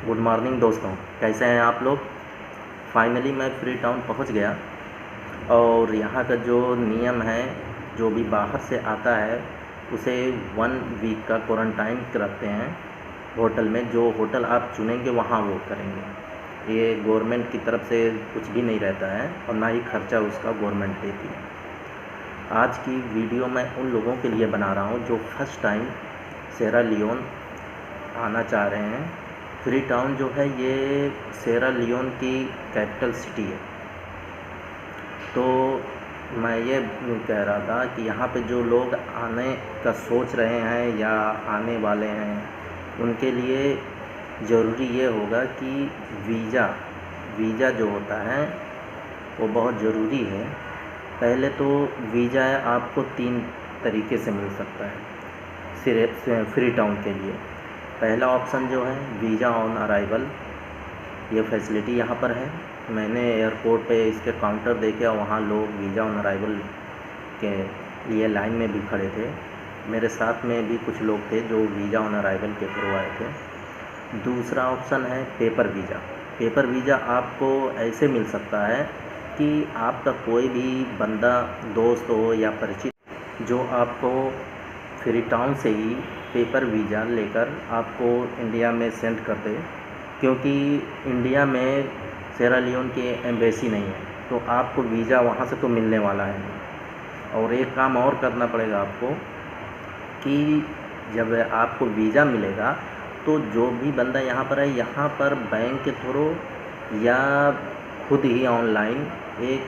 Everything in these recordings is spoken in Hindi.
गुड मॉर्निंग दोस्तों, कैसे हैं आप लोग। फाइनली मैं फ्री टाउन पहुंच गया और यहाँ का जो नियम है, जो भी बाहर से आता है उसे 1 वीक का क्वारंटाइन रखते हैं होटल में। जो होटल आप चुनेंगे वहाँ वो करेंगे। ये गवर्नमेंट की तरफ से कुछ भी नहीं रहता है और ना ही खर्चा उसका गवर्नमेंट देती है। आज की वीडियो मैं उन लोगों के लिए बना रहा हूँ जो फर्स्ट टाइम सेरा लियोन आना चाह रहे हैं। फ्री टाउन जो है ये सेरा लियोन की कैपिटल सिटी है। तो मैं ये कह रहा था कि यहाँ पे जो लोग आने का सोच रहे हैं या आने वाले हैं उनके लिए ज़रूरी ये होगा कि वीज़ा जो होता है वो बहुत ज़रूरी है। पहले तो वीज़ा आपको 3 तरीके से मिल सकता है सिर्फ फ्री टाउन के लिए। पहला ऑप्शन जो है वीज़ा ऑन अराइवल, ये फैसिलिटी यहाँ पर है। मैंने एयरपोर्ट पे इसके काउंटर देखे, वहाँ लोग वीज़ा ऑन अराइवल के लिए लाइन में भी खड़े थे। मेरे साथ में भी कुछ लोग थे जो वीज़ा ऑन अराइवल के थ्रू आए थे। दूसरा ऑप्शन है पेपर वीज़ा। पेपर वीज़ा आपको ऐसे मिल सकता है कि आपका कोई भी बंदा, दोस्त हो या परिचित, जो आपको फ्री टाउन से ही पेपर वीज़ा लेकर आपको इंडिया में सेंड कर दे, क्योंकि इंडिया में सेरा लियोन की एम्बेसी नहीं है, तो आपको वीज़ा वहाँ से तो मिलने वाला है नहीं। और एक काम और करना पड़ेगा आपको कि जब आपको वीज़ा मिलेगा तो जो भी बंदा यहाँ पर है, यहाँ पर बैंक के थ्रू या खुद ही ऑनलाइन एक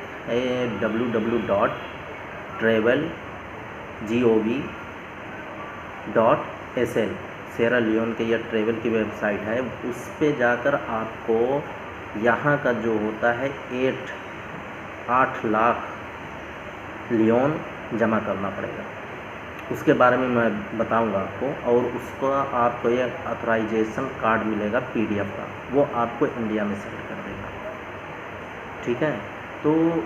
www.travel.gov.sl सेरा लियोन के या ट्रैवल की वेबसाइट है, उस पे जाकर आपको यहाँ का जो होता है 8 लाख लियोन जमा करना पड़ेगा। उसके बारे में मैं बताऊंगा आपको। और उसका आपको ये ऑथराइजेशन कार्ड मिलेगा PDF का, वो आपको इंडिया में सेंड कर देगा। ठीक है, तो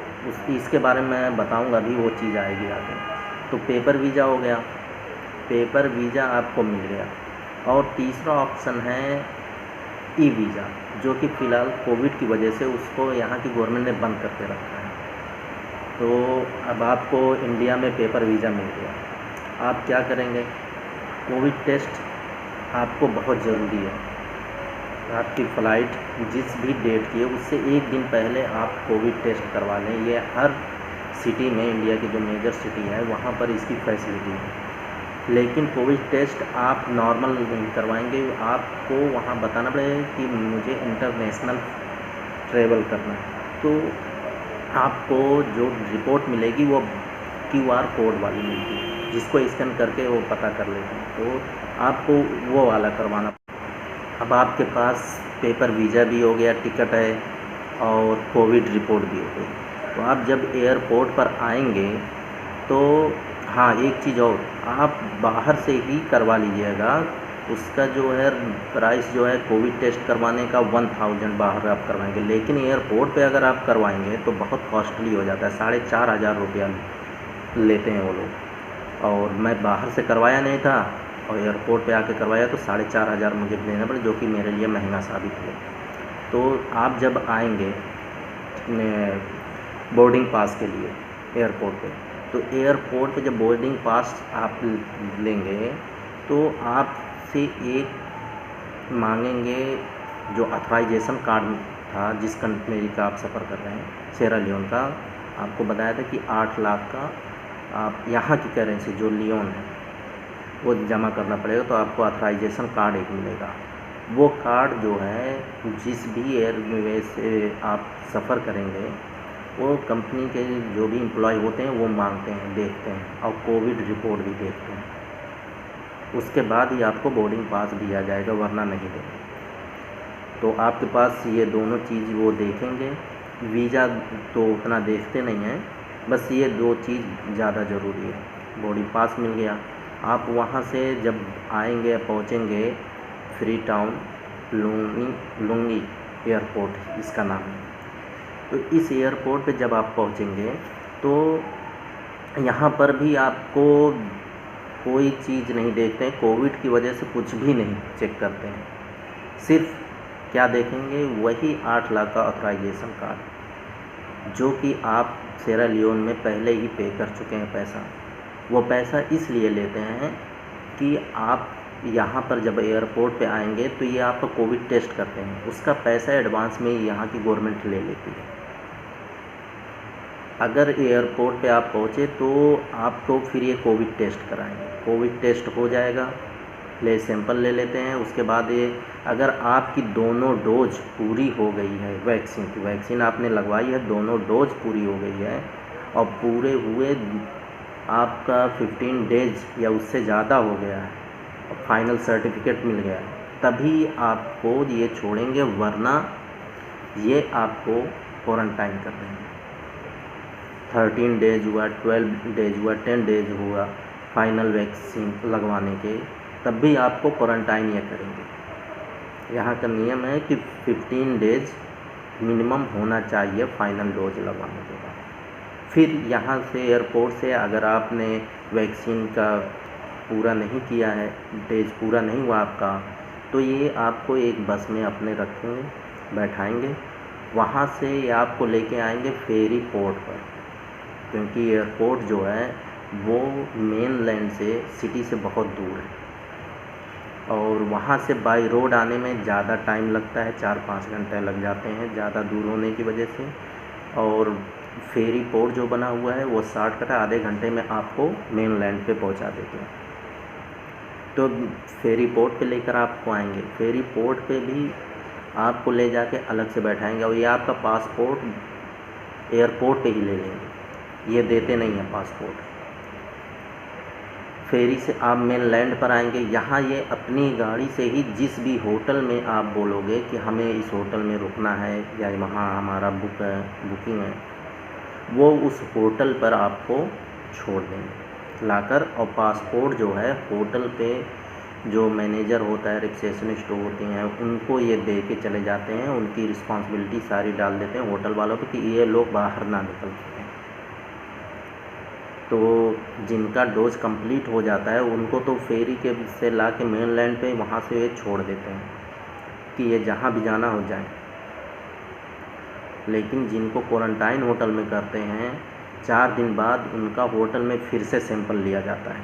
इसके बारे में मैं बताऊंगा, अभी वो चीज़ आएगी आगे। तो पेपर वीज़ा हो गया, पेपर वीज़ा आपको मिल गया। और तीसरा ऑप्शन है ई वीज़ा, जो कि फ़िलहाल कोविड की वजह से उसको यहाँ की गवर्नमेंट ने बंद करके रखा है। तो अब आपको इंडिया में पेपर वीज़ा मिल गया। आप क्या करेंगे, कोविड टेस्ट आपको बहुत ज़रूरी है। आपकी फ़्लाइट जिस भी डेट की है उससे 1 दिन पहले आप कोविड टेस्ट करवा लें। ये हर सिटी में, इंडिया की जो मेजर सिटी है वहाँ पर इसकी फैसिलिटी है। लेकिन कोविड टेस्ट आप नॉर्मल नहीं करवाएंगे, आपको वहाँ बताना पड़ेगा कि मुझे इंटरनेशनल ट्रैवल करना है। तो आपको जो रिपोर्ट मिलेगी वो QR कोड वाली मिलती है, जिसको स्कैन करके वो पता कर लेते हैं। तो आपको वो वाला करवाना। अब आपके पास पेपर वीज़ा भी हो गया, टिकट है और कोविड रिपोर्ट भी हो गई। तो आप जब एयरपोर्ट पर आएंगे तो हाँ, एक चीज़ और, आप बाहर से ही करवा लीजिएगा। उसका जो है प्राइस जो है कोविड टेस्ट करवाने का 1000 बाहर आप करवाएंगे, लेकिन एयरपोर्ट पे अगर आप करवाएंगे तो बहुत कॉस्टली हो जाता है। 4500 रुपया लेते हैं वो लोग। और मैं बाहर से करवाया नहीं था और एयरपोर्ट पे आके करवाया तो 4500 मुझे देना पड़े, जो कि मेरे लिए महंगा साबित हुआ। तो आप जब आएंगे बोर्डिंग पास के लिए एयरपोर्ट पे, तो एयरपोर्ट पे जब बोर्डिंग पास आप लेंगे तो आपसे एक मांगेंगे जो ऑथराइजेशन कार्ड था, जिस कंपनी का आप सफ़र कर रहे हैं सेरा लियोन का। आपको बताया था कि 8 लाख का आप यहाँ की करेंसी जो लियोन है वो जमा करना पड़ेगा, तो आपको ऑथराइजेशन कार्ड एक मिलेगा। वो कार्ड जो है जिस भी एयरवेज से आप सफ़र करेंगे वो कंपनी के जो भी एम्प्लॉय होते हैं वो मांगते हैं, देखते हैं और कोविड रिपोर्ट भी देखते हैं। उसके बाद ही आपको बोर्डिंग पास दिया जाएगा, वरना नहीं देंगे। तो आपके पास ये दोनों चीज़ वो देखेंगे। वीज़ा तो उतना देखते नहीं हैं, बस ये 2 चीज़ ज़्यादा ज़रूरी है। बोर्डिंग पास मिल गया, आप वहाँ से जब आएंगे, पहुँचेंगे फ्री टाउन लुंगी एयरपोर्ट इसका नाम है। तो इस एयरपोर्ट पे जब आप पहुँचेंगे तो यहाँ पर भी आपको कोई चीज़ नहीं देखते हैं, कोविड की वजह से कुछ भी नहीं चेक करते हैं। सिर्फ क्या देखेंगे? वही 8 लाख का ऑथराइजेशन कार्ड, जो कि आप सेरा लियोन में पहले ही पे कर चुके हैं पैसा। वो पैसा इसलिए लेते हैं कि आप यहाँ पर जब एयरपोर्ट पे आएंगे तो ये आपका कोविड टेस्ट करते हैं, उसका पैसा एडवांस में ही यहाँ की गवर्नमेंट ले लेती है। अगर एयरपोर्ट पे आप पहुँचे तो आपको फिर ये कोविड टेस्ट कराएंगे, कोविड टेस्ट हो जाएगा, सैंपल ले लेते हैं। उसके बाद ये अगर आपकी दोनों डोज पूरी हो गई है वैक्सीन की, वैक्सीन आपने लगवाई है, दोनों डोज पूरी हो गई है और पूरे हुए आपका 15 डेज या उससे ज़्यादा हो गया है और फाइनल सर्टिफिकेट मिल गया है, तभी आपको ये छोड़ेंगे, वरना ये आपको क्वारंटाइन कर देंगे। 13 डेज हुआ, 12 डेज हुआ, 10 डेज हुआ फाइनल वैक्सीन लगवाने के, तब भी आपको क्वारंटाइन ये करेंगे। यहाँ का नियम है कि 15 डेज मिनिमम होना चाहिए फाइनल डोज लगवाने के बाद। फिर यहाँ से एयरपोर्ट से अगर आपने वैक्सीन का पूरा नहीं किया है, डेज पूरा नहीं हुआ आपका, तो ये आपको एक बस में अपने रखेंगे, बैठाएंगे, वहाँ से ये आपको लेके आएंगे फेरी पोर्ट पर, क्योंकि एयरपोर्ट जो है वो मेन लैंड से, सिटी से बहुत दूर है और वहाँ से बाई रोड आने में ज़्यादा टाइम लगता है, 4-5 घंटे लग जाते हैं ज़्यादा दूर होने की वजह से। और फेरी पोर्ट जो बना हुआ है वो शॉर्टकट है, आधे घंटे में आपको मेन लैंड पे पहुँचा देते हैं। तो फेरी पोर्ट पे लेकर आपको आएंगे, फेरी पोर्ट पे भी आपको ले जाके अलग से बैठाएंगे और ये आपका पासपोर्ट एयरपोर्ट पे ही ले लेंगे, ये देते नहीं हैं पासपोर्ट। फेरी से आप मेन लैंड पर आएंगे, यहाँ ये अपनी गाड़ी से ही जिस भी होटल में आप बोलोगे कि हमें इस होटल में रुकना है या वहाँ हमारा बुकिंग है, वो उस होटल पर आपको छोड़ देंगे लाकर। और पासपोर्ट जो है होटल पे जो मैनेजर होता है, रिसेप्शनिस्ट होती हैं, उनको ये दे के चले जाते हैं, उनकी रिस्पॉन्सिबिलिटी सारी डाल देते हैं होटल वालों पर कि ये लोग बाहर ना निकल सकें। तो जिनका डोज कंप्लीट हो जाता है उनको तो फेरी के से ला के मेन लैंड पे वहाँ से ये छोड़ देते हैं कि ये जहाँ भी जाना हो जाए। लेकिन जिनको क्वारंटाइन होटल में करते हैं, 4 दिन बाद उनका होटल में फिर से सैंपल लिया जाता है।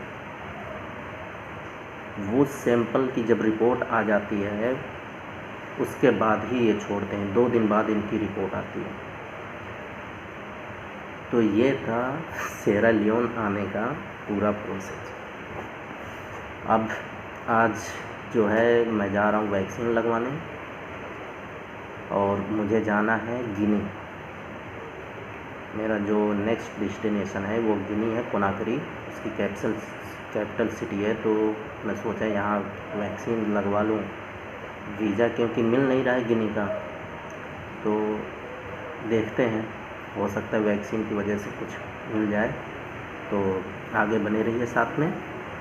वो सैंपल की जब रिपोर्ट आ जाती है उसके बाद ही ये छोड़ते हैं, 2 दिन बाद इनकी रिपोर्ट आती है। तो ये था सेरा लियोन आने का पूरा प्रोसेस। अब आज जो है मैं जा रहा हूँ वैक्सीन लगवाने और मुझे जाना है गिनी। मेरा जो नेक्स्ट डेस्टिनेशन है वो गिनी है, कोनाक्री, उसकी कैपिटल सिटी है। तो मैं सोचा यहाँ वैक्सीन लगवा लूँ, वीज़ा क्योंकि मिल नहीं रहा है गिनी का, तो देखते हैं, हो सकता है वैक्सीन की वजह से कुछ मिल जाए। तो आगे बने रहिए साथ में।